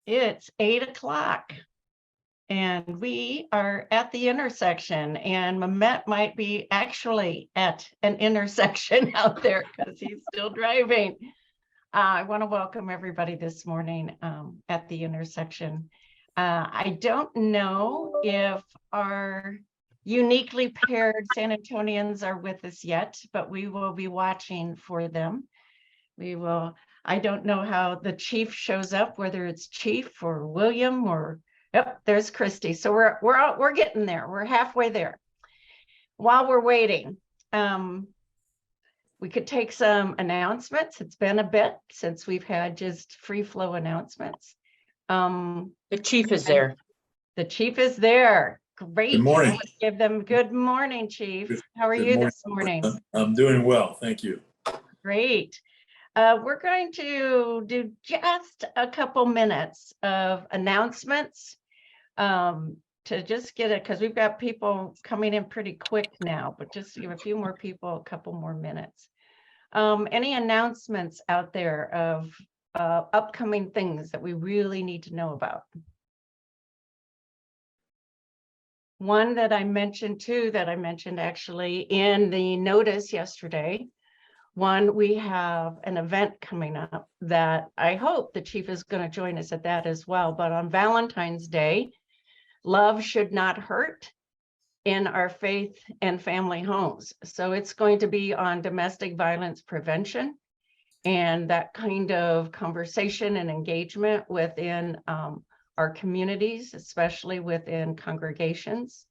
It's 8 o'clock and we are at the intersection, and Mehmet might be actually at an intersection out there because he's still driving. I want to welcome everybody this morning at the intersection. I don't know if our uniquely paired San Antonians are with us yet, but we will be watching for them. I don't know how the chief shows up, whether it's Chief or William or, yep, there's Kristie. So we're getting there. We're halfway there. While we're waiting, we could take some announcements. It's been a bit since we've had just free flow announcements. The chief is there. The chief is there. Great. Good morning. Give them good morning, Chief. How are you this morning? I'm doing well, thank you. Great. We're going to do just a couple minutes of announcements to just get it, because we've got people coming in pretty quick now, but just to give a few more people a couple more minutes. Any announcements out there of upcoming things that we really need to know about? One that I mentioned too, that I mentioned actually in the notice yesterday. One, we have an event coming up that I hope the chief is going to join us at that as well. But on Valentine's Day, love should not hurt in our faith and family homes. So it's going to be on domestic violence prevention and that kind of conversation and engagement within our communities, especially within congregations.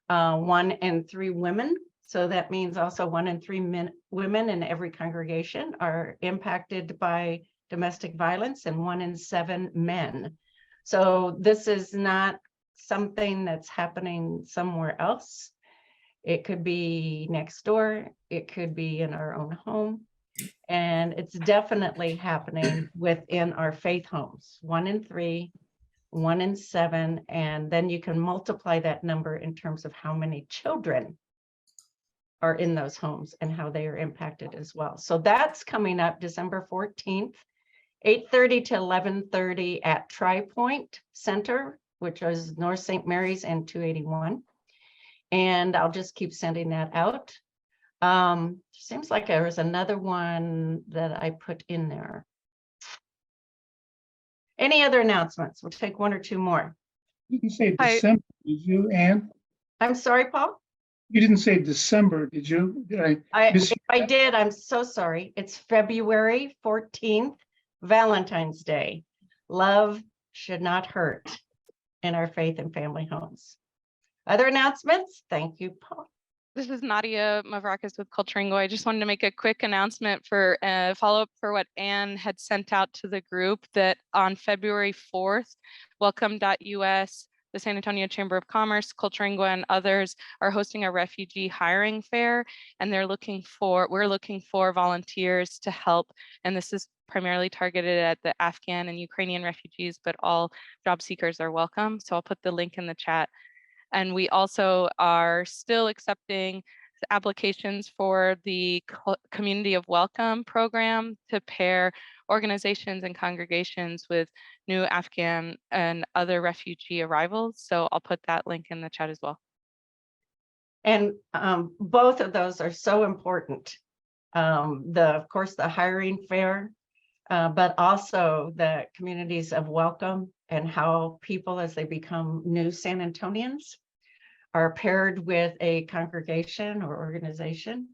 1 in 3 women. So that means also 1 in 3 women in every congregation are impacted by domestic violence, and 1 in 7 men. So this is not something that's happening somewhere else. It could be next door. It could be in our own home. And it's definitely happening within our faith homes. 1 in 3, 1 in 7. And then you can multiply that number in terms of how many children are in those homes and how they are impacted as well. So that's coming up December 14th, 8:30 to 11:30 at Tri-Point Center, which is North St. Mary's and 281. And I'll just keep sending that out. Seems like there was another one that I put in there. Any other announcements? We'll take 1 or 2 more. You didn't say December, did you, Ann? I'm sorry, Paul? You didn't say December, did you? If I did, I'm so sorry. It's February 14th, Valentine's Day. Love should not hurt in our faith and family homes. Other announcements? Thank you, Paul. This is Nadia Mavrakis with Culturingo. I just wanted to make a quick announcement for follow-up for what Anne had sent out to the group, that on February 4th, Welcome.us, the San Antonio Chamber of Commerce, Culturingo, and others are hosting a refugee hiring fair, and we're looking for volunteers to help. And this is primarily targeted at the Afghan and Ukrainian refugees, but all job seekers are welcome. So I'll put the link in the chat. And we also are still accepting applications for the Community of Welcome program to pair organizations and congregations with new Afghan and other refugee arrivals. So I'll put that link in the chat as well. And both of those are so important. Of course, the hiring fair, but also the communities of welcome, and how people, as they become new San Antonians, are paired with a congregation or organization,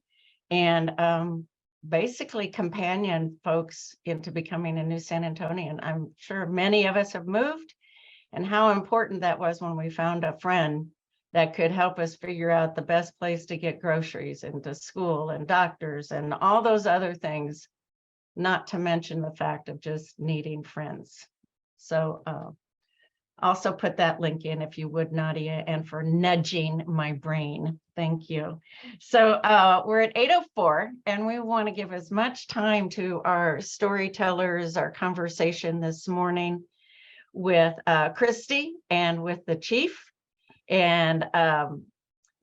and basically companion folks into becoming a new San Antonian. I'm sure many of us have moved, and how important that was when we found a friend that could help us figure out the best place to get groceries and to school and doctors and all those other things, not to mention the fact of just needing friends. So also put that link in if you would, Nadia, and for nudging my brain. Thank you. So we're at 8:04, and we want to give as much time to our storytellers, our conversation this morning with Kristie and with the chief. And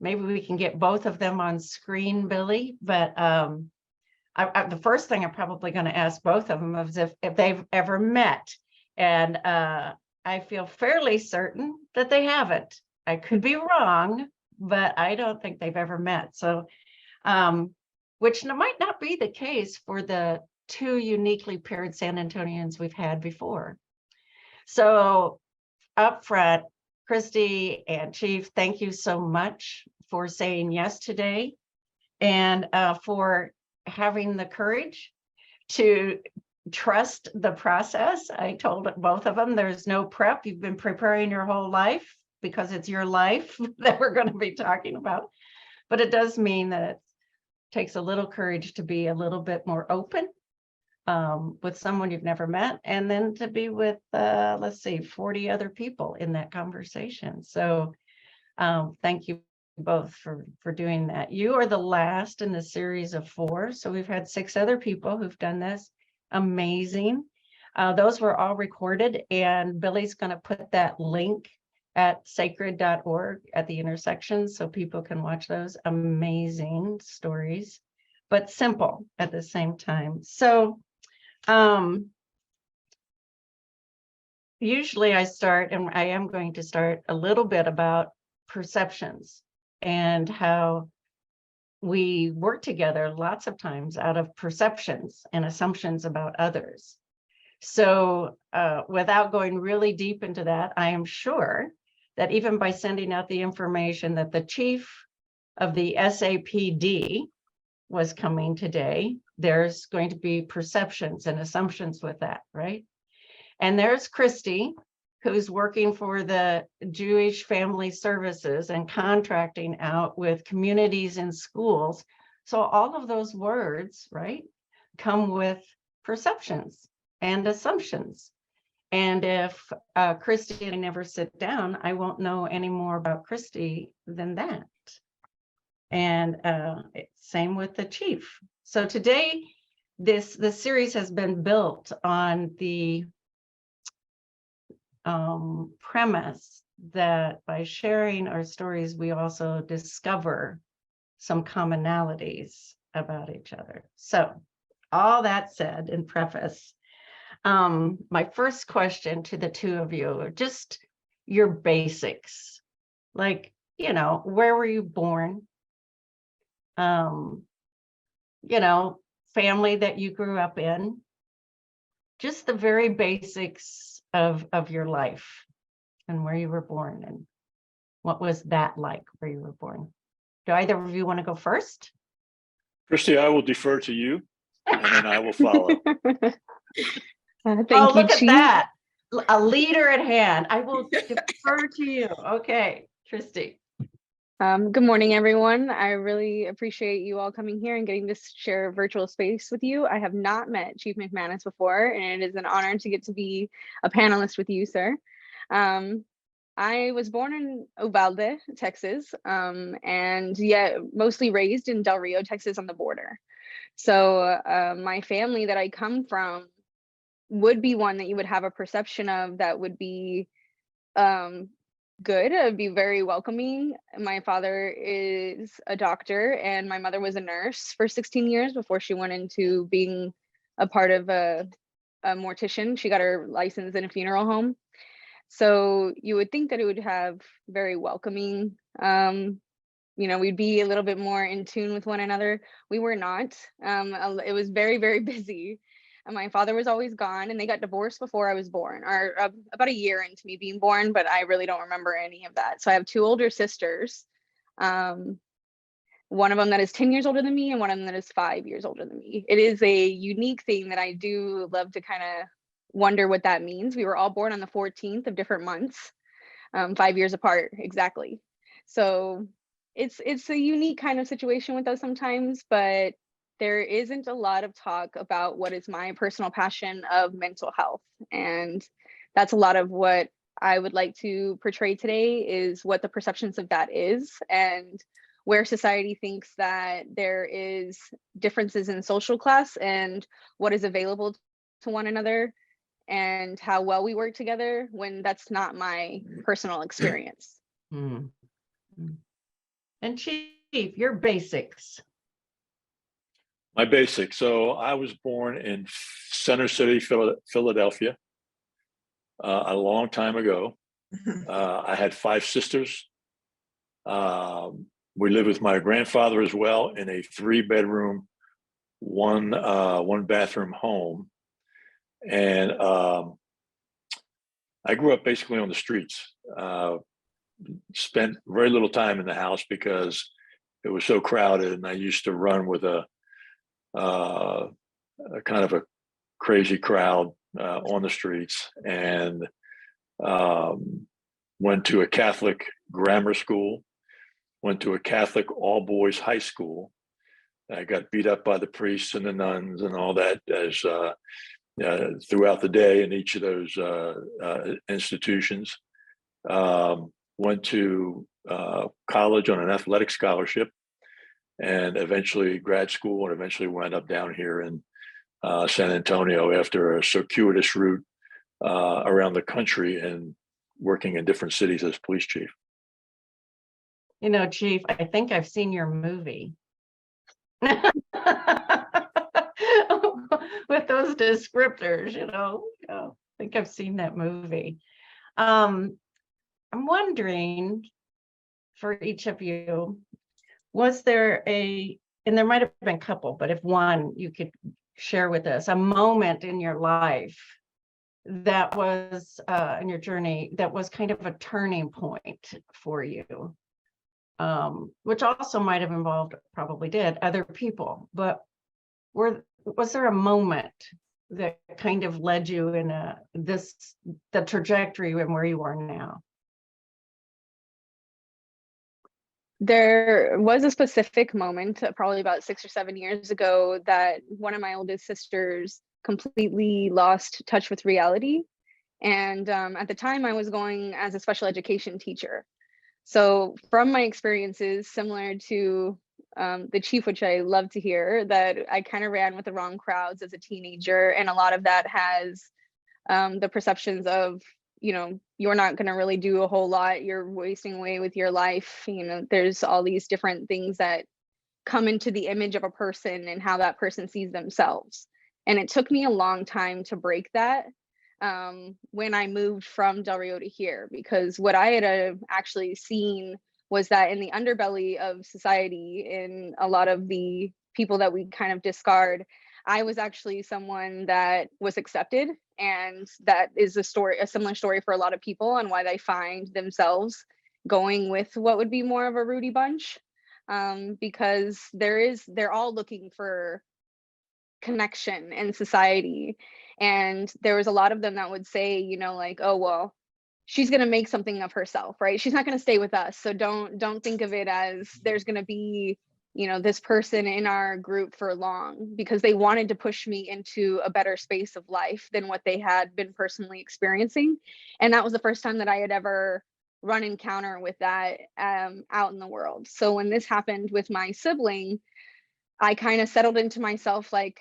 maybe we can get both of them on screen, Billy. But the first thing I'm probably going to ask both of them is if they've ever met And I feel fairly certain that they haven't. I could be wrong, but I don't think they've ever met. So, which might not be the case for the two uniquely paired San Antonians we've had before. So up front, Kristie and Chief, thank you so much for saying yes today and for having the courage to trust the process. I told both of them there's no prep. You've been preparing your whole life because it's your life that we're going to be talking about. But it does mean that it takes a little courage to be a little bit more open with someone you've never met, and then to be with, let's see, 40 other people in that conversation. So thank you both for doing that. You are the last in the series of 4. So we've had 6 other people who've done this. Amazing. Those were all recorded, and Billy's going to put that link at sacred.org at the intersection so people can watch those amazing stories, but simple at the same time. So usually I start, and I am going to start a little bit about perceptions and how we work together lots of times out of perceptions and assumptions about others. So without going really deep into that, I am sure that even by sending out the information that the chief of the SAPD was coming today, there's going to be perceptions and assumptions with that, right? And there's Kristie, who's working for the Jewish Family Services and contracting out with communities and schools. So all of those words, right, come with perceptions and assumptions. And if Kristie and I never sit down, I won't know any more about Kristie than that. And same with the chief. So today, this series has been built on the premise that by sharing our stories, we also discover some commonalities about each other. So all that said in preface, my first question to the two of you are just your basics. Like, you know, where were you born? You know, family that you grew up in, just the very basics of your life and where you were born and what was that like where you were born. Do either of you want to go first? Kristie, I will defer to you, and then I will follow. Thank Oh, you, look at Chief. that. A leader at hand. I will defer to you. Okay, Kristie. Good morning, everyone. I really appreciate you all coming here and getting to share virtual space with you. I have not met Chief McManus before, and it is an honor to get to be a panelist with you, sir. I was born in Uvalde, Texas, and yet mostly raised in Del Rio, Texas on the border. So my family that I come from would be one that you would have a perception of that would be good. It'd be very welcoming. My father is a doctor and my mother was a nurse for 16 years before she went into being a part of a mortician. She got her license in a funeral home. So you would think that it would have very welcoming, you know, we'd be a little bit more in tune with one another. We were not. It was very, very busy. My father was always gone, and they got divorced before I was born, or about a year into me being born, but I really don't remember any of that. So I have 2 older sisters, one of them that is 10 years older than me and one of them that is 5 years older than me. It is a unique thing that I do love to kind of wonder what that means. We were all born on the 14th of different months, 5 years apart, exactly. So it's a unique kind of situation with us sometimes, but there isn't a lot of talk about what is my personal passion of mental health. And that's a lot of what I would like to portray today, is what the perceptions of that is, and where society thinks that there is differences in social class and what is available to one another and how well we work together when that's not my personal experience. And Chief, your basics. My basics. So I was born in Center City, Philadelphia. a long time ago. I had 5 sisters. We lived with my grandfather as well in a 3-bedroom, one bathroom home. And I grew up basically on the streets. Spent very little time in the house because it was so crowded, and I used to run with a kind of a crazy crowd on the streets, and went to a Catholic grammar school, went to a Catholic all-boys high school. I got beat up by the priests and the nuns and all that as throughout the day in each of those institutions. Went to college on an athletic scholarship, and eventually grad school, and eventually wound up down here in San Antonio after a circuitous route around the country and working in different cities as police chief. You know, Chief, I think I've seen your movie. With those descriptors, I think I've seen that movie. I'm wondering for each of you, was there and there might have been a couple, but if one you could share with us, a moment in your life that was in your journey that was kind of a turning point for you, which also might have involved, probably did, other people, but was there a moment that kind of led you in the trajectory and where you are now? There was a specific moment, probably about 6 or 7 years ago, that one of my oldest sisters completely lost touch with reality. And at the time, I was going as a special education teacher. So from my experiences, similar to the Chief, which I love to hear, that I kind of ran with the wrong crowds as a teenager. And a lot of that has the perceptions of, you're not going to really do a whole lot. You're wasting away with your life. There's all these different things that come into the image of a person and how that person sees themselves. And it took me a long time to break that when I moved from Del Rio to here, because what I had actually seen was that in the underbelly of society, in a lot of the people that we kind of discard, I was actually someone that was accepted. And that is a similar story for a lot of people on why they find themselves going with what would be more of a Rudy bunch, because they're all looking for connection in society. And there was a lot of them that would say, like, oh, well, she's going to make something of herself, right? She's not going to stay with us. So don't think of it as there's going to be, this person in our group for long, because they wanted to push me into a better space of life than what they had been personally experiencing. And that was the first time that I had ever run encounter with that out in the world. So when this happened with my sibling, I kind of settled into myself like,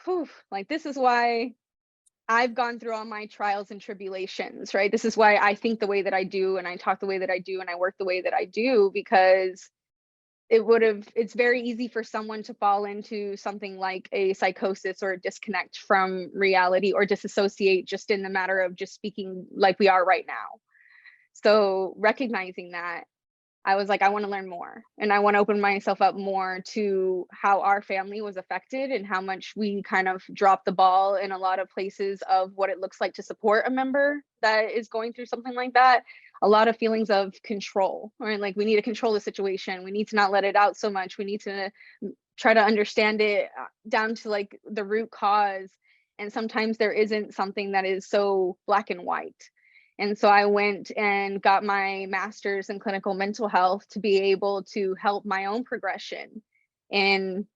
whew, like this is why I've gone through all my trials and tribulations, right? This is why I think the way that I do, and I talk the way that I do, and I work the way that I do, because it's very easy for someone to fall into something like a psychosis or a disconnect from reality, or disassociate just in the matter of just speaking like we are right now. So recognizing that, I was like, I want to learn more, and I want to open myself up more to how our family was affected and how much we kind of dropped the ball in a lot of places of what it looks like to support a member that is going through something like that. A lot of feelings of control, right? Like we need to control the situation. We need to not let it out so much. We need to try to understand it down to like the root cause. And sometimes there isn't something that is so black and white. And so I went and got my master's in clinical mental health to be able to help my own progression in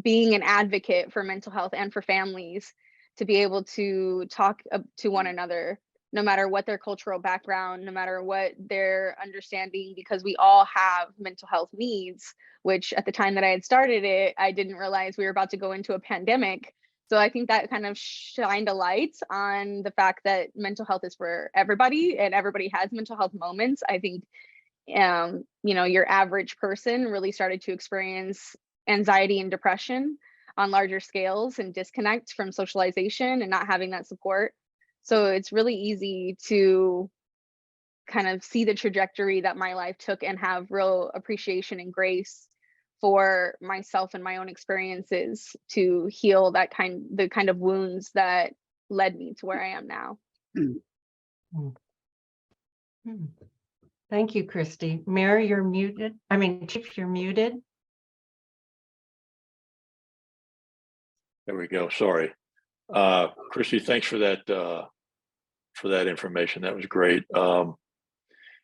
being an advocate for mental health and for families, to be able to talk to one another, no matter what their cultural background, no matter what their understanding, because we all have mental health needs, which at the time that I had started it, I didn't realize we were about to go into a pandemic. So I think that kind of shined a light on the fact that mental health is for everybody, and everybody has mental health moments. I think, your average person really started to experience anxiety and depression on larger scales, and disconnect from socialization and not having that support. So it's really easy to kind of see the trajectory that my life took and have real appreciation and grace for myself and my own experiences to heal the kind of wounds that led me to where I am now. Thank you, Kristie. Mary, you're muted. I mean, Chief, you're muted. There we go. Sorry. Kristie, thanks for that information. That was great. And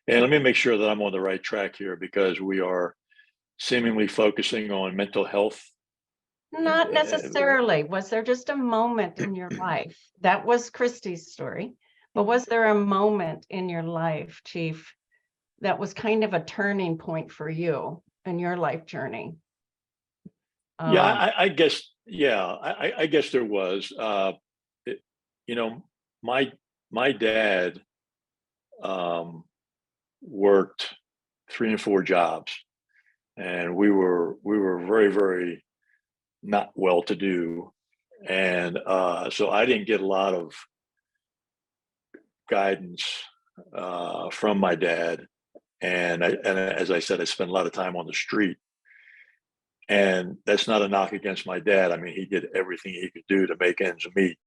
let me make sure that I'm on the right track here, because we are seemingly focusing on mental health. Not necessarily. Was there just a moment in your life? That was Kristie's story. But was there a moment in your life, Chief, that was kind of a turning point for you in your life journey? Yeah, I guess. Yeah, I guess there was. You know, my dad worked 3 and 4 jobs, and we were very, very not well to do, and so I didn't get a lot of guidance from my dad, and as I said, I spent a lot of time on the street. And that's not a knock against my dad. I mean, he did everything he could do to make ends meet.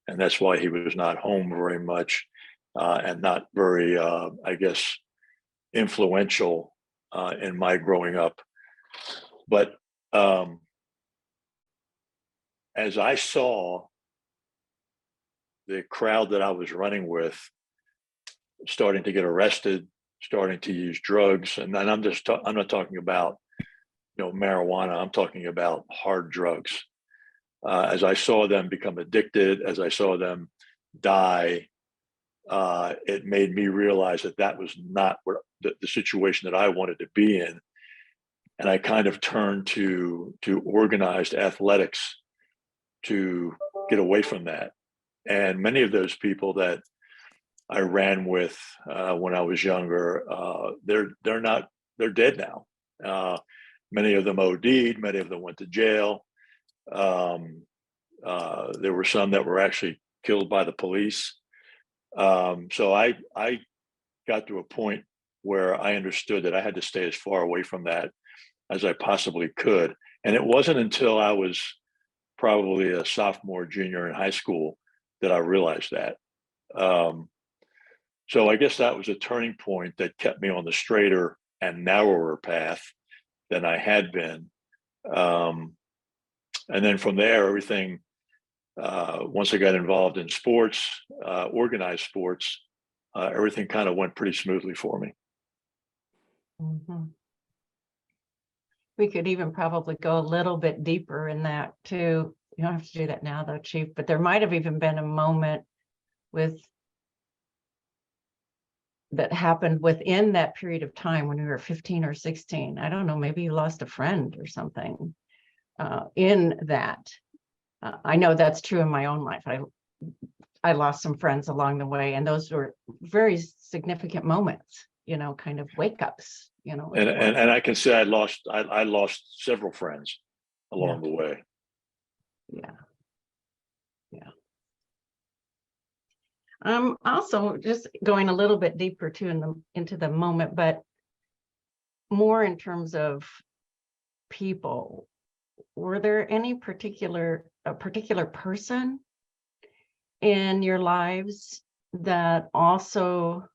And that's why he was not home very much, and not very, I guess, influential in my growing up. But as I saw the crowd that I was running with starting to get arrested, starting to use drugs, and then I'm not talking about marijuana. I'm talking about hard drugs. As I saw them become addicted, as I saw them die, it made me realize that was not what the situation that I wanted to be in. And I kind of turned to organized athletics to get away from that. And many of those people that I ran with when I was younger, they're dead now. Many of them OD'd, many of them went to jail. There were some that were actually killed by the police. So I got to a point where I understood that I had to stay as far away from that as I possibly could. And it wasn't until I was probably a sophomore, junior in high school that I realized that. So I guess that was a turning point that kept me on the straighter and narrower path than I had been. And then from there, everything, once I got involved in sports, organized sports, everything kind of went pretty smoothly for me. Mm-hmm. We could even probably go a little bit deeper in that too. You don't have to do that now though, Chief, but there might have even been a moment that happened within that period of time when you were 15 or 16. I don't know, maybe you lost a friend or something in that. I know that's true in my own life. I lost some friends along the way, and those were very significant moments, kind of wake ups, And I can say I lost several friends along the way. Yeah. Also just going a little bit deeper too into the moment, but more in terms of people. Were there any particular person in your lives that also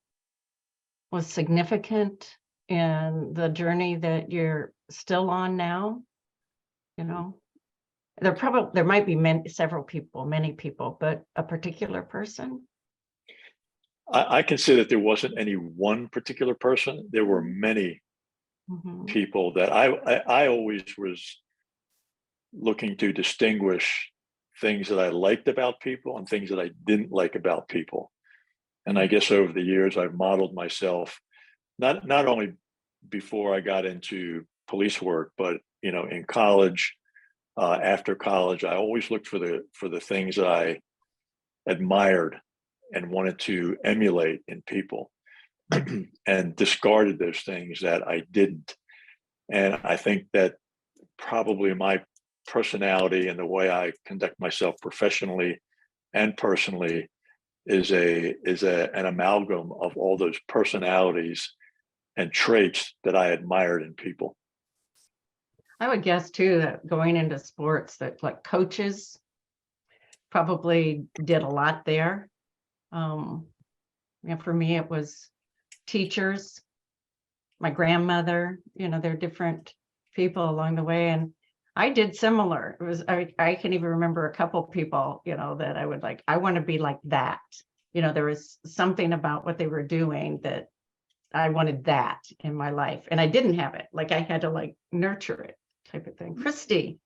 was significant in the journey that you're still on now? There might be many people, but a particular person? I can say that there wasn't any one particular person. There were many people that I always was looking to distinguish things that I liked about people and things that I didn't like about people. And I guess over the years, I've modeled myself, not only before I got into police work, but in college, after college, I always looked for the things that I admired and wanted to emulate in people, and discarded those things that I didn't. And I think that probably my personality and the way I conduct myself professionally and personally is an amalgam of all those personalities and traits that I admired in people. I would guess too that going into sports, that like coaches probably did a lot there. For me, it was teachers, my grandmother, they're different people along the way. And I did similar. It was, I can even remember a couple people, that I would like, I want to be like that. There was something about what they were doing that I wanted that in my life. And I didn't have it. Like I had to like nurture it type of thing. Kristie,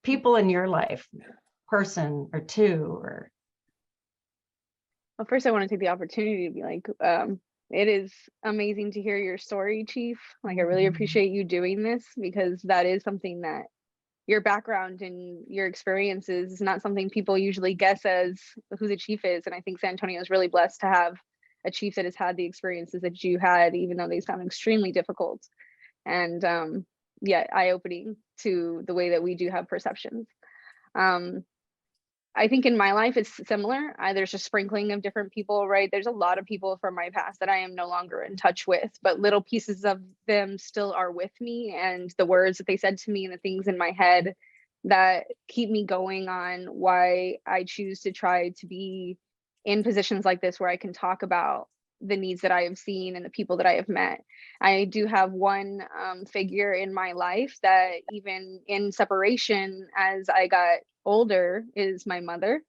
people in your life, person or two, or. Well, first I want to take the opportunity to be like, it is amazing to hear your story, Chief. Like, I really appreciate you doing this, because that is something that your background and your experiences is not something people usually guess as who the chief is. And I think San Antonio is really blessed to have a chief that has had the experiences that you had, even though they sound extremely difficult and yet eye-opening to the way that we do have perceptions. I think in my life it's similar. There's a sprinkling of different people, right? There's a lot of people from my past that I am no longer in touch with, but little pieces of them still are with me, and the words that they said to me and the things in my head that keep me going on why I choose to try to be in positions like this where I can talk about the needs that I have seen and the people that I have met. I do have one figure in my life that even in separation as I got older is my mother,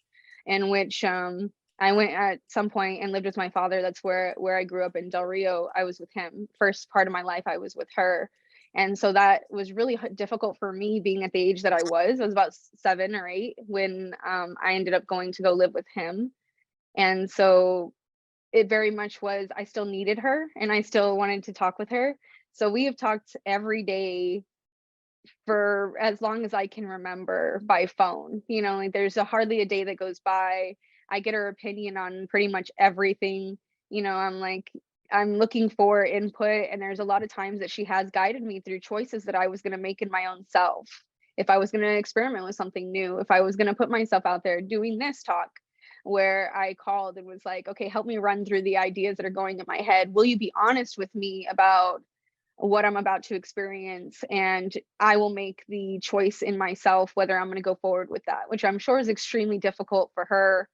in which I went at some point and lived with my father. That's where I grew up in Del Rio. I was with him. First part of my life, I was with her. And so that was really difficult for me being at the age that I was. I was about 7 or 8 when I ended up going to go live with him. And so it very much was, I still needed her and I still wanted to talk with her. So we have talked every day for as long as I can remember by phone. Like there's hardly a day that goes by. I get her opinion on pretty much everything. I'm looking for input, and there's a lot of times that she has guided me through choices that I was going to make in my own self. If I was going to experiment with something new, if I was going to put myself out there doing this talk, where I called and was like, okay, help me run through the ideas that are going in my head. Will you be honest with me about what I'm about to experience? And I will make the choice in myself whether I'm going to go forward with that, which I'm sure is extremely difficult for her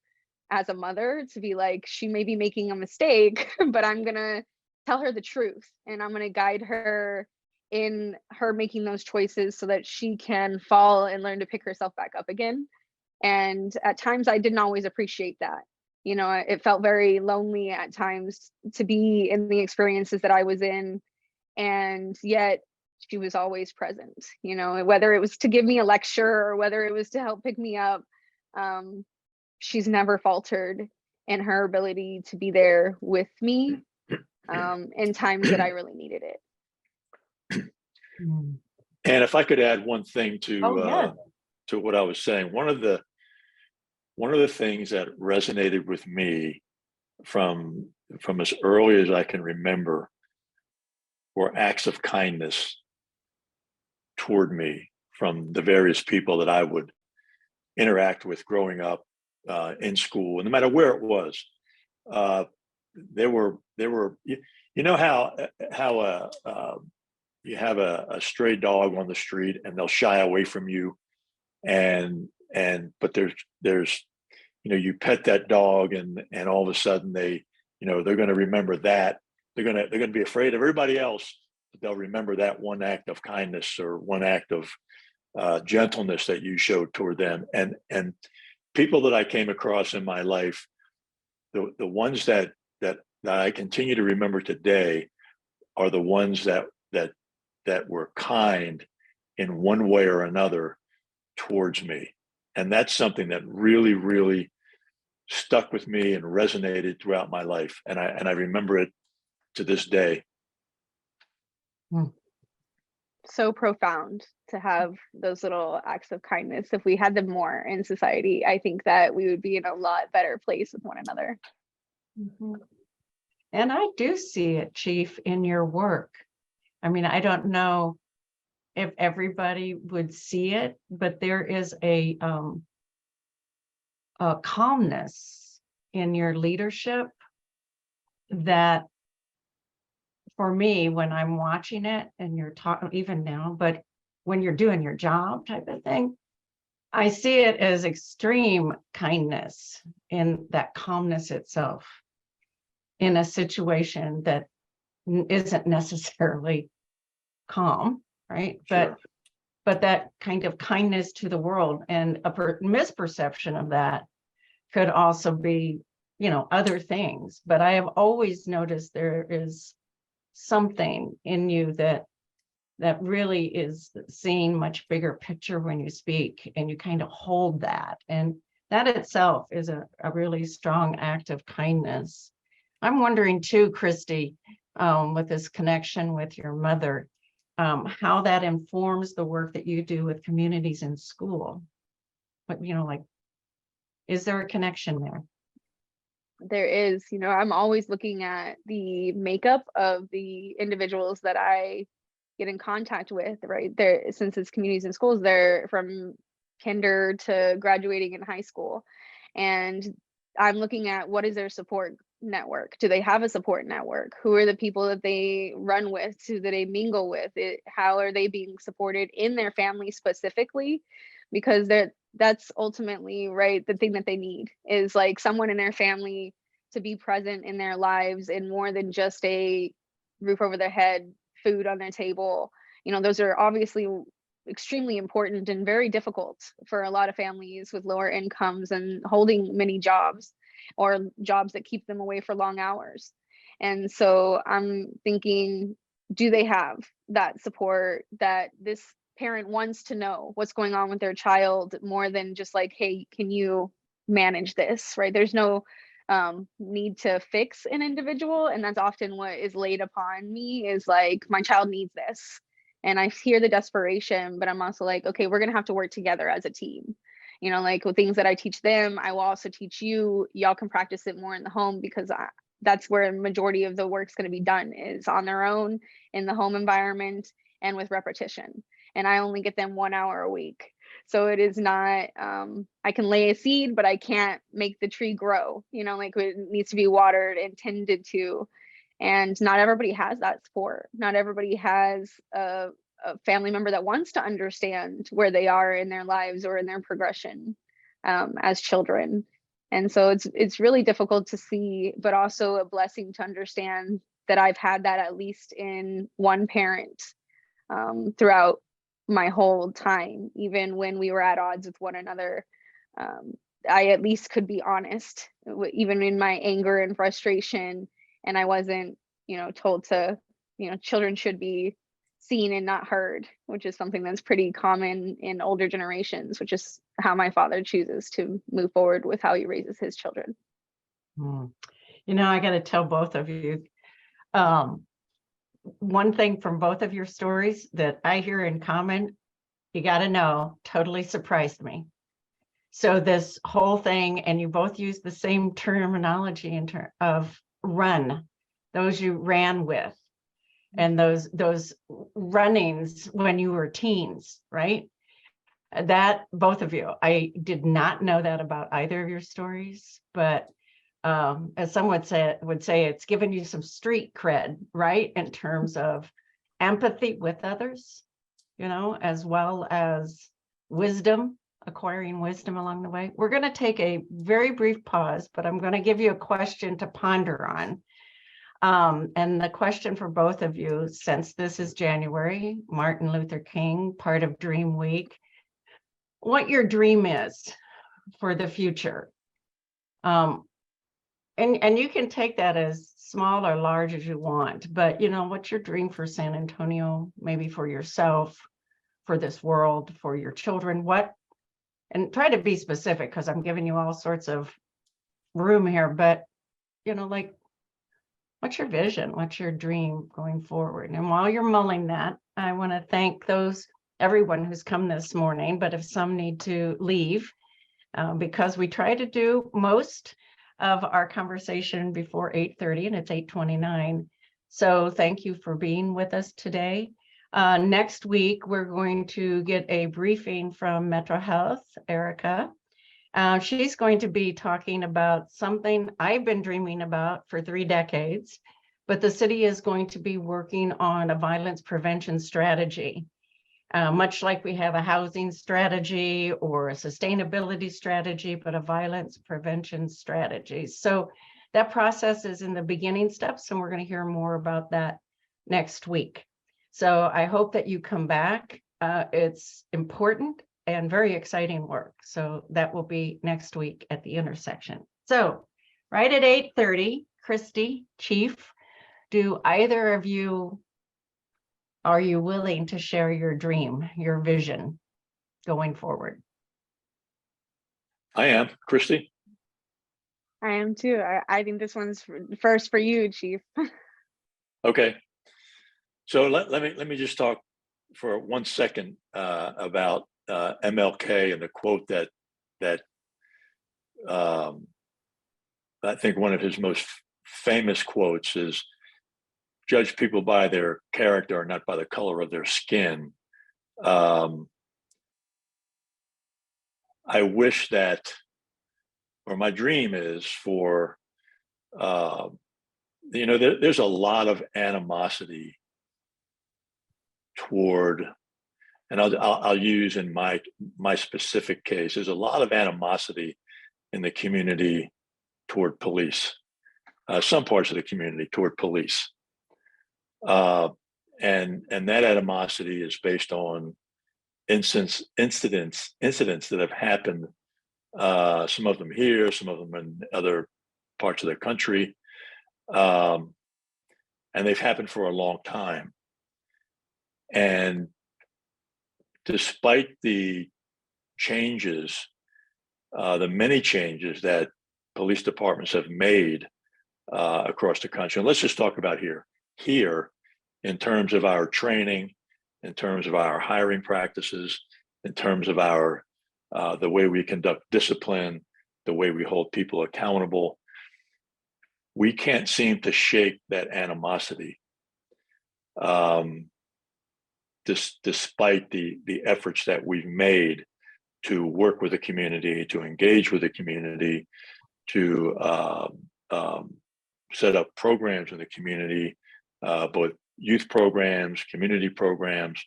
as a mother to be like, she may be making a mistake, but I'm going to tell her the truth and I'm going to guide her in her making those choices so that she can fall and learn to pick herself back up again. And at times I didn't always appreciate that. It felt very lonely at times to be in the experiences that I was in. And yet she was always present, whether it was to give me a lecture or whether it was to help pick me up. She's never faltered in her ability to be there with me in times that I really needed it. And if I could add one thing to what I was saying, one of the things that resonated with me from as early as I can remember were acts of kindness toward me from the various people that I would interact with growing up in school, and no matter where it was. There were how you have a stray dog on the street and they'll shy away from you, but there's you pet that dog and all of a sudden they're going to remember that. They're going to be afraid of everybody else, but they'll remember that one act of kindness or one act of gentleness that you showed toward them. And people that I came across in my life, the ones that I continue to remember today are the ones that were kind in one way or another towards me. And that's something that really, really stuck with me and resonated throughout my life. And I remember it to this day. So profound to have those little acts of kindness. If we had them more in society, I think that we would be in a lot better place with one another. Mm-hmm. And I do see it, Chief, in your work. I mean, I don't know if everybody would see it, but there is a calmness in your leadership that for me, when I'm watching it and you're talking even now, but when you're doing your job type of thing, I see it as extreme kindness in that calmness itself in a situation that isn't necessarily calm, right? Sure. But that kind of kindness to the world, and a misperception of that could also be, other things. But I have always noticed there is something in you that really is seeing much bigger picture when you speak, and you kind of hold that. And that itself is a really strong act of kindness. I'm wondering too, Kristie, with this connection with your mother, how that informs the work that you do with communities in school. But, is there a connection there? There is, I'm always looking at the makeup of the individuals that I get in contact with, right? There, since it's communities and schools, they're from kinder to graduating in high school. And I'm looking at what is their support network? Do they have a support network? Who are the people that they run with, who that they mingle with? How are they being supported in their family specifically? Because that's ultimately, right, the thing that they need is like someone in their family to be present in their lives in more than just a roof over their head, food on their table. Those are obviously extremely important and very difficult for a lot of families with lower incomes and holding many jobs or jobs that keep them away for long hours. And so I'm thinking, do they have that support that this parent wants to know what's going on with their child more than just like, hey, can you manage this, right? There's no need to fix an individual. And that's often what is laid upon me is like, my child needs this. And I hear the desperation, but I'm also like, okay, we're going to have to work together as a team. Like with things that I teach them, I will also teach you. Y'all can practice it more in the home because that's where a majority of the work's going to be done is on their own in the home environment and with repetition. And I only get them 1 hour a week. So it is not, I can lay a seed, but I can't make the tree grow, like it needs to be watered and tended to. And not everybody has that support. Not everybody has a family member that wants to understand where they are in their lives or in their progression as children. And so it's really difficult to see, but also a blessing to understand that I've had that at least in one parent throughout my whole time, even when we were at odds with one another. I at least could be honest, even in my anger and frustration. And I wasn't, told to, children should be seen and not heard, which is something that's pretty common in older generations, which is how my father chooses to move forward with how he raises his children. I got to tell both of you, one thing from both of your stories that I hear in common, you got to know, totally surprised me. So this whole thing, and you both use the same terminology in terms of run, those you ran with, and those runnings when you were teens, right? That both of you, I did not know that about either of your stories, but as some would say, it's given you some street cred, right? In terms of empathy with others, as well as wisdom, acquiring wisdom along the way. We're going to take a very brief pause, but I'm going to give you a question to ponder on. And the question for both of you, since this is January, Martin Luther King, part of DreamWeek, what your dream is for the future. And you can take that as small or large as you want, but what's your dream for San Antonio, maybe for yourself, for this world, for your children, and try to be specific because I'm giving you all sorts of room here, but what's your vision? What's your dream going forward? And while you're mulling that, I want to thank everyone who's come this morning, but if some need to leave, because we try to do most of our conversation before 8:30 and it's 8:29. So thank you for being with us today. Next week, we're going to get a briefing from Metro Health, Erica, She's going to be talking about something I've been dreaming about for 3 decades, but the city is going to be working on a violence prevention strategy. Much like we have a housing strategy or a sustainability strategy, but a violence prevention strategy. So that process is in the beginning steps, and we're going to hear more about that next week. So I hope that you come back. It's important and very exciting work. So that will be next week at the intersection. So right at 8:30, Kristie, Chief, do either of you, are you willing to share your dream, your vision going forward? I am. Kristie? I am too. I think this one's first for you, Chief. Okay. So let me just talk for 1 second about MLK and the quote that I think one of his most famous quotes is, "Judge people by their character, not by the color of their skin." I wish that, or my dream is for, there's a lot of animosity toward, and I'll use in my specific case, there's a lot of animosity in the community toward police, some parts of the community toward police. And that animosity is based on incidents that have happened, some of them here, some of them in other parts of the country, and they've happened for a long time. And despite the changes, the many changes that police departments have made across the country, and let's just talk about here in terms of our training, in terms of our hiring practices, in terms of our the way we conduct discipline, the way we hold people accountable, we can't seem to shake that animosity. Despite the efforts that we've made to work with the community, to engage with the community, to set up programs in the community, both youth programs, community programs.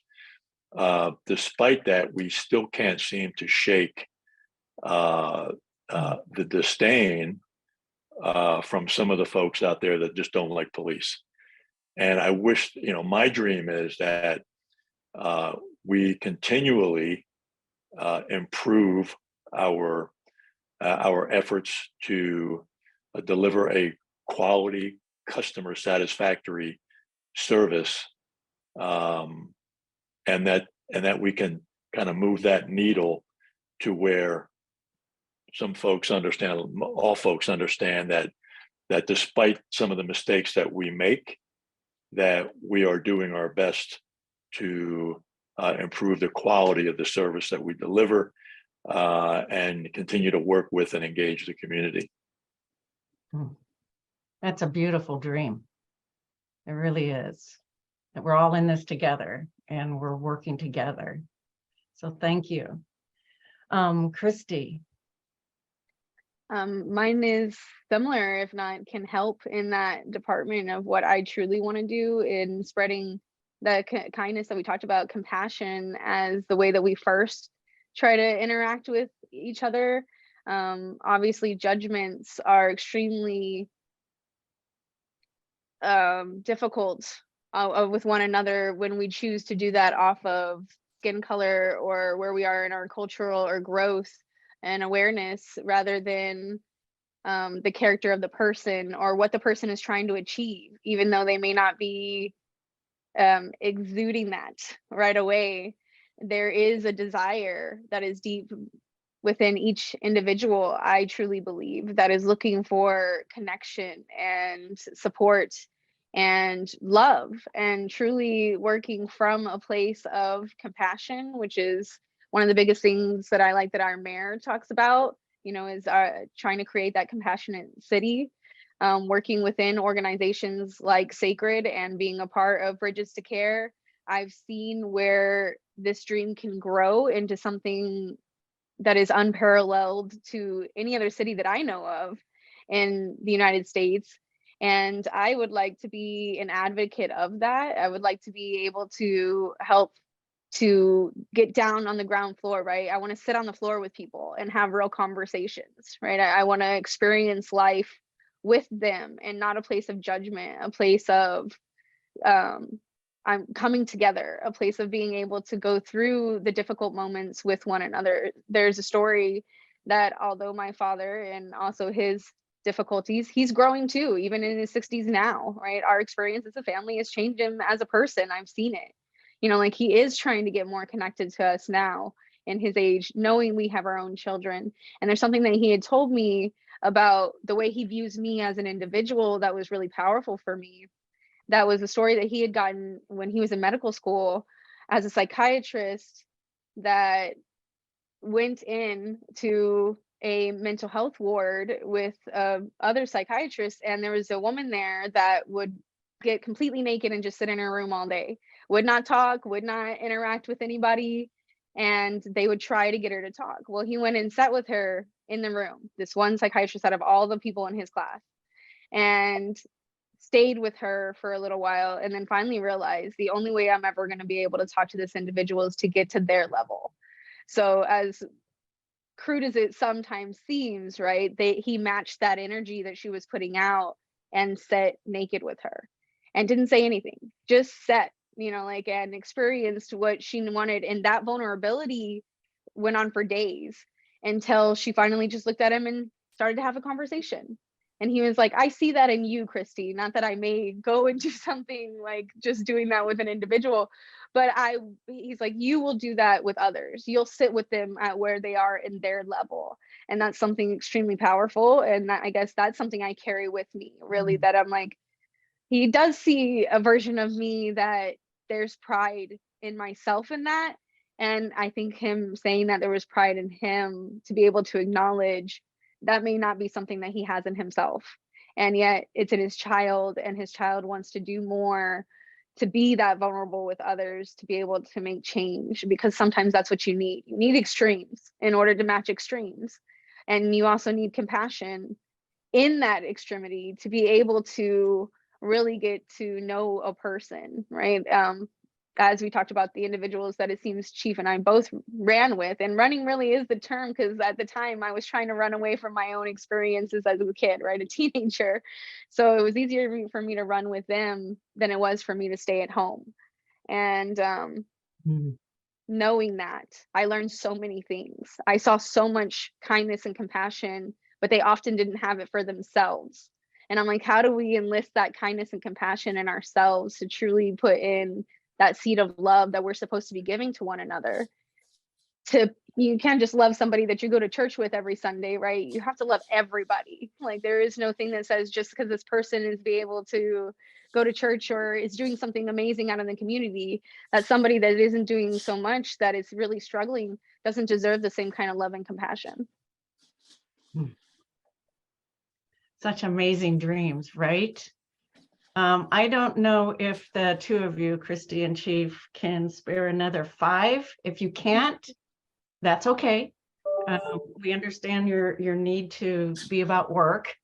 Despite that, we still can't seem to shake the disdain from some of the folks out there that just don't like police. And I wish, my dream is that we continually improve our efforts to deliver a quality, customer satisfactory service, and that we can kind of move that needle to where some folks understand, all folks understand that despite some of the mistakes that we make, that we are doing our best to improve the quality of the service that we deliver, and continue to work with and engage the community. That's a beautiful dream. It really is. That we're all in this together and we're working together. So thank you. Kristie. Mine is similar, if not can help in that department of what I truly want to do in spreading the kindness that we talked about, compassion as the way that we first try to interact with each other. Obviously, judgments are extremely difficult with one another when we choose to do that off of skin color or where we are in our cultural or growth and awareness, rather than the character of the person or what the person is trying to achieve, even though they may not be exuding that right away. There is a desire that is deep within each individual, I truly believe, that is looking for connection and support and love, and truly working from a place of compassion, which is one of the biggest things that I like that our mayor talks about, is trying to create that compassionate city, working within organizations like Sacred and being a part of Bridges to Care. I've seen where this dream can grow into something that is unparalleled to any other city that I know of in the United States. And I would like to be an advocate of that. I would like to be able to help to get down on the ground floor, right? I want to sit on the floor with people and have real conversations, right? I want to experience life with them and not a place of judgment, a place of I'm coming together, a place of being able to go through the difficult moments with one another. There's a story that although my father and also his difficulties, he's growing too, even in his 60s now, right? Our experience as a family has changed him as a person. I've seen it. You know, like he is trying to get more connected to us now in his age, knowing we have our own children. And there's something that he had told me about the way he views me as an individual that was really powerful for me. That was a story that he had gotten when he was in medical school as a psychiatrist that went in to a mental health ward with other psychiatrists. And there was a woman there that would get completely naked and just sit in her room all day, would not talk, would not interact with anybody. And they would try to get her to talk. Well, he went and sat with her in the room, this one psychiatrist out of all the people in his class, and stayed with her for a little while, and then finally realized the only way I'm ever going to be able to talk to this individual is to get to their level. So as crude as it sometimes seems, right, he matched that energy that she was putting out and sat naked with her and didn't say anything, just sat, you know, like, and experienced what she wanted. And that vulnerability went on for days until she finally just looked at him and started to have a conversation. And he was like, I see that in you, Kristie. Not that I may go and do something like just doing that with an individual, but he's like, you will do that with others. You'll sit with them at where they are in their level. And that's something extremely powerful. And that, I guess that's something I carry with me, really, that I'm like, he does see a version of me that there's pride in myself in that. And I think him saying that there was pride in him to be able to acknowledge that may not be something that he has in himself. And yet it's in his child, and his child wants to do more to be that vulnerable with others, to be able to make change, because sometimes that's what you need. You need extremes in order to match extremes. And you also need compassion in that extremity to be able to really get to know a person, right? As we talked about the individuals that it seems Chief and I both ran with, and running really is the term, because at the time I was trying to run away from my own experiences as a kid, right? A teenager. So it was easier for me to run with them than it was for me to stay at home. And knowing that, I learned so many things. I saw so much kindness and compassion, but they often didn't have it for themselves. And I'm like, how do we enlist that kindness and compassion in ourselves to truly put in that seed of love that we're supposed to be giving to one another? You can't just love somebody that you go to church with every Sunday, right? You have to love everybody. Like, there is no thing that says just because this person is be able to go to church or is doing something amazing out in the community, that somebody that isn't doing so much, that is really struggling, doesn't deserve the same kind of love and compassion. Such amazing dreams, right? I don't know if the two of you, Kristie and Chief, can spare another 5. If you can't, that's okay. We understand your need to be about work.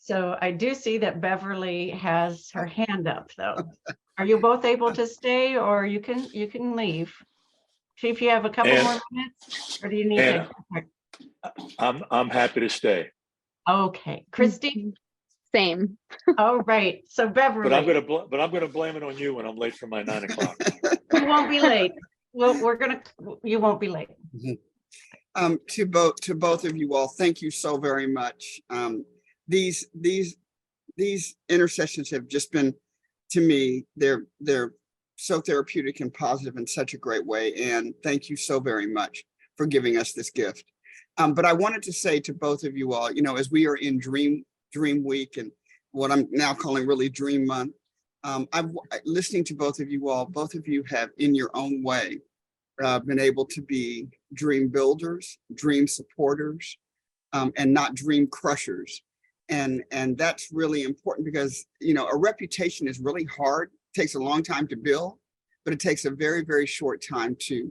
So I do see that Beverly has her hand up, though. Are you both able to stay, or you can leave? Chief, you have a couple more minutes, or do you need to? I'm happy to stay. Okay, Kristie. Same. All right, so Beverly. But I'm gonna blame it on you when I'm late for my 9 o'clock. You won't be late. Well, you won't be late. To both of you all, thank you so very much. These intercessions have just been, to me, they're so therapeutic and positive in such a great way. And thank you so very much for giving us this gift. But I wanted to say to both of you all, you know, as we are in DreamWeek and what I'm now calling really Dream Month, listening to both of you all, both of you have in your own way been able to be dream builders, dream supporters, and not dream crushers. And that's really important, because, you know, a reputation is really hard. It takes a long time to build, but it takes a very, very short time to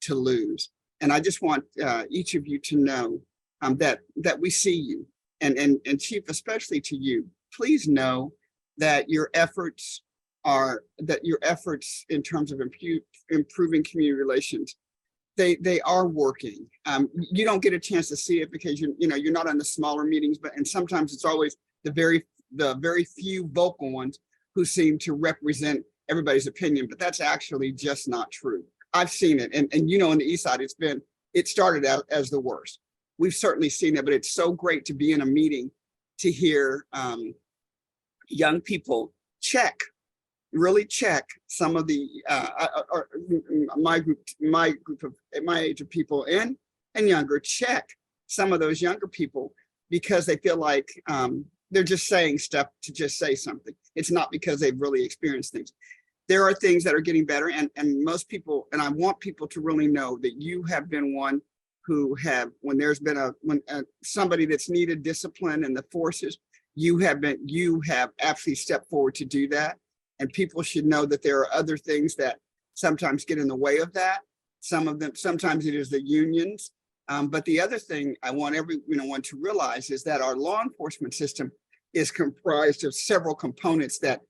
lose. And I just want each of you to know that we see you, and Chief, especially to you. Please know that your efforts in terms of improving community relations, they are working. You don't get a chance to see it because you're not on the smaller meetings, and sometimes it's always the very few vocal ones who seem to represent everybody's opinion, but that's actually just not true. I've seen it, and in the East Side, it started out as the worst. We've certainly seen it, but it's so great to be in a meeting to hear young people really check some of the my age of people and younger, check some of those younger people, because they feel like they're just saying stuff to just say something. It's not because they've really experienced things. There are things that are getting better, and most people, and I want people to really know that you have been one who have, when there's been somebody that's needed discipline in the forces, you have absolutely stepped forward to do that. And people should know that there are other things that sometimes get in the way of that. Sometimes it is the unions. But the other thing I want everyone to realize is that our law enforcement system is comprised of several components that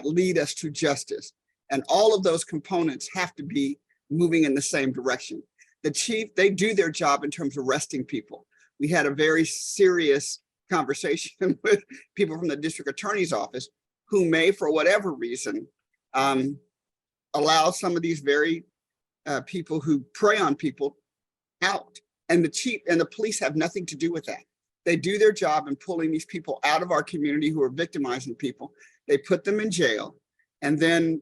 lead us to justice. And all of those components have to be moving in the same direction. The chief, they do their job in terms of arresting people. We had a very serious conversation with people from the district attorney's office who may, for whatever reason, allow some of these very people who prey on people out. And the chief and the police have nothing to do with that. They do their job in pulling these people out of our community who are victimizing people. They put them in jail, and then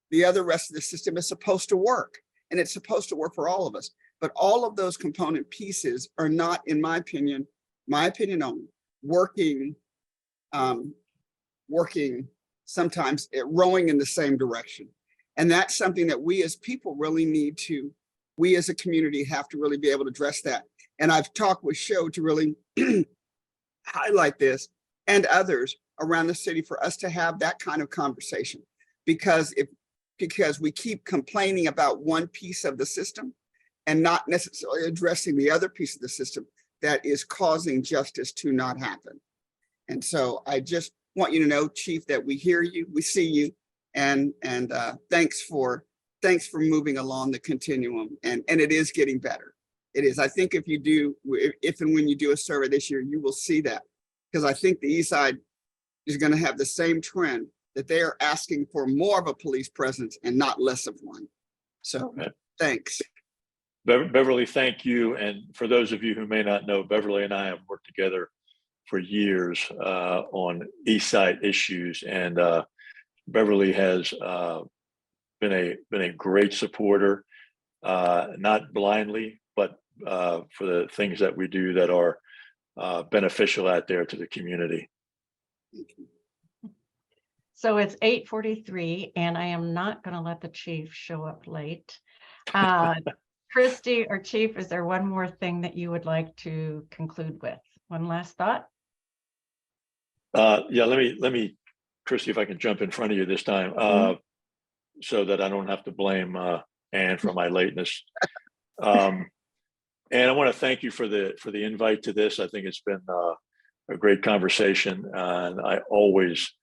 the rest of the system is supposed to work, and it's supposed to work for all of us. But all of those component pieces are not, in my opinion only, working sometimes rowing in the same direction. And that's something that we as people really we as a community have to really be able to address that. And I've talked with Sho to really highlight this and others around the city for us to have that kind of conversation, because we keep complaining about one piece of the system and not necessarily addressing the other piece of the system that is causing justice to not happen. And so I just want you to know, Chief, that we hear you, we see you, and thanks for moving along the continuum. And it is getting better. It is. I think if and when you do a survey this year, you will see that, because I think the East Side is going to have the same trend, that they are asking for more of a police presence and not less of one. So thanks. Beverly, thank you. And for those of you who may not know, Beverly and I have worked together for years on East Side issues, and Beverly has been a great supporter, not blindly, but for the things that we do that are beneficial out there to the community. So it's 8:43, and I am not going to let the chief show up late. Kristie or Chief, is there one more thing that you would like to conclude with? One last thought? Yeah, let me, Kristie, if I can jump in front of you this time, so that I don't have to blame Ann for my lateness. And I want to thank you for the invite to this. I think it's been a great conversation, and I always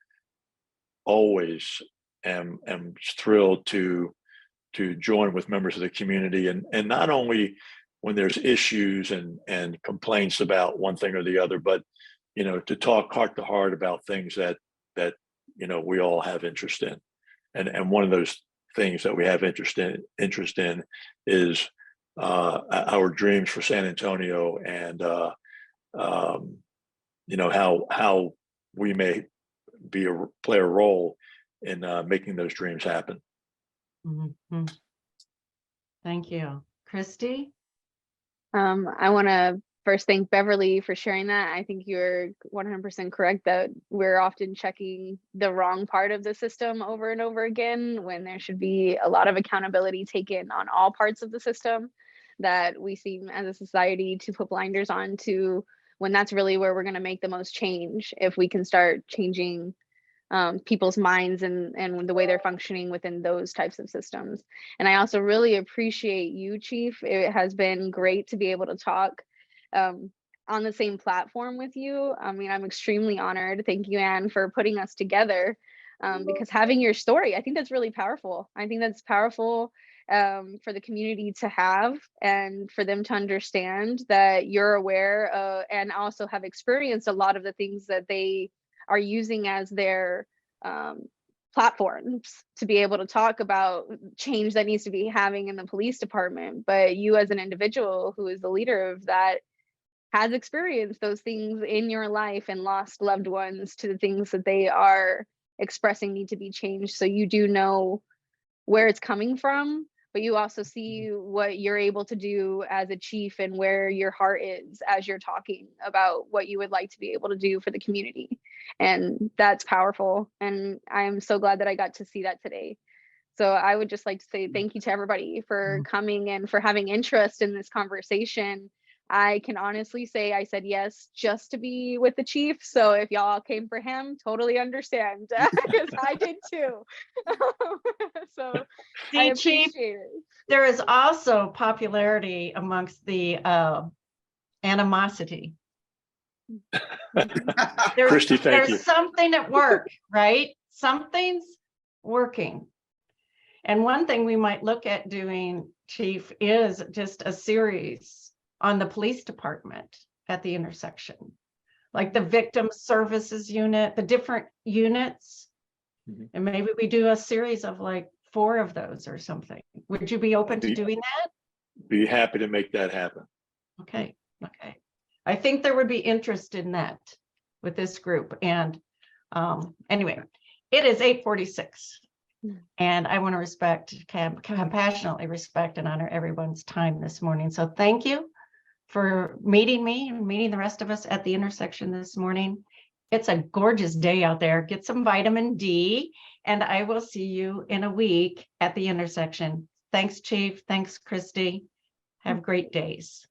am thrilled to join with members of the community, and not only when there's issues and complaints about one thing or the other, but to talk heart to heart about things that we all have interest in. And one of those things that we have interest in is our dreams for San Antonio, and how we may play a role in making those dreams happen. Mm-hmm. Thank you. Kristie? I want to first thank Beverly for sharing that. I think you're 100% correct that we're often checking the wrong part of the system over and over again, when there should be a lot of accountability taken on all parts of the system, that we seem as a society to put blinders on to, when that's really where we're going to make the most change. If we can start changing people's minds and the way they're functioning within those types of systems. And I also really appreciate you, Chief. It has been great to be able to talk on the same platform with you. I mean, I'm extremely honored. Thank you, Anne, for putting us together, because having your story, I think that's really powerful. I think that's powerful for the community to have, and for them to understand that you're aware and also have experienced a lot of the things that they are using as their platforms to be able to talk about change that needs to be having in the police department. But you as an individual who is the leader of that has experienced those things in your life and lost loved ones to the things that they are expressing need to be changed. So you do know where it's coming from, but you also see what you're able to do as a chief and where your heart is as you're talking about what you would like to be able to do for the community. And that's powerful. And I'm so glad that I got to see that today. So I would just like to say thank you to everybody for coming and for having interest in this conversation. I can honestly say I said yes just to be with the chief. So if y'all came for him, totally understand, because I did too. So I See, Chief, appreciate it. there is also popularity amongst the animosity. Kristie, thank you. There's something at work, right? Something's working. And one thing we might look at doing, Chief, is just a series on the police department at the intersection, like the victim services unit, the different units. Mhm. And maybe we do a series of like 4 of those or something. Would you be open to doing that? Be happy to make that happen. Okay. I think there would be interest in that with this group. And anyway, it is 8:46. And I want to compassionately respect and honor everyone's time this morning. So thank you for meeting me and meeting the rest of us at the intersection this morning. It's a gorgeous day out there. Get some vitamin D, and I will see you in a week at the intersection. Thanks, Chief. Thanks, Kristie. Have great days.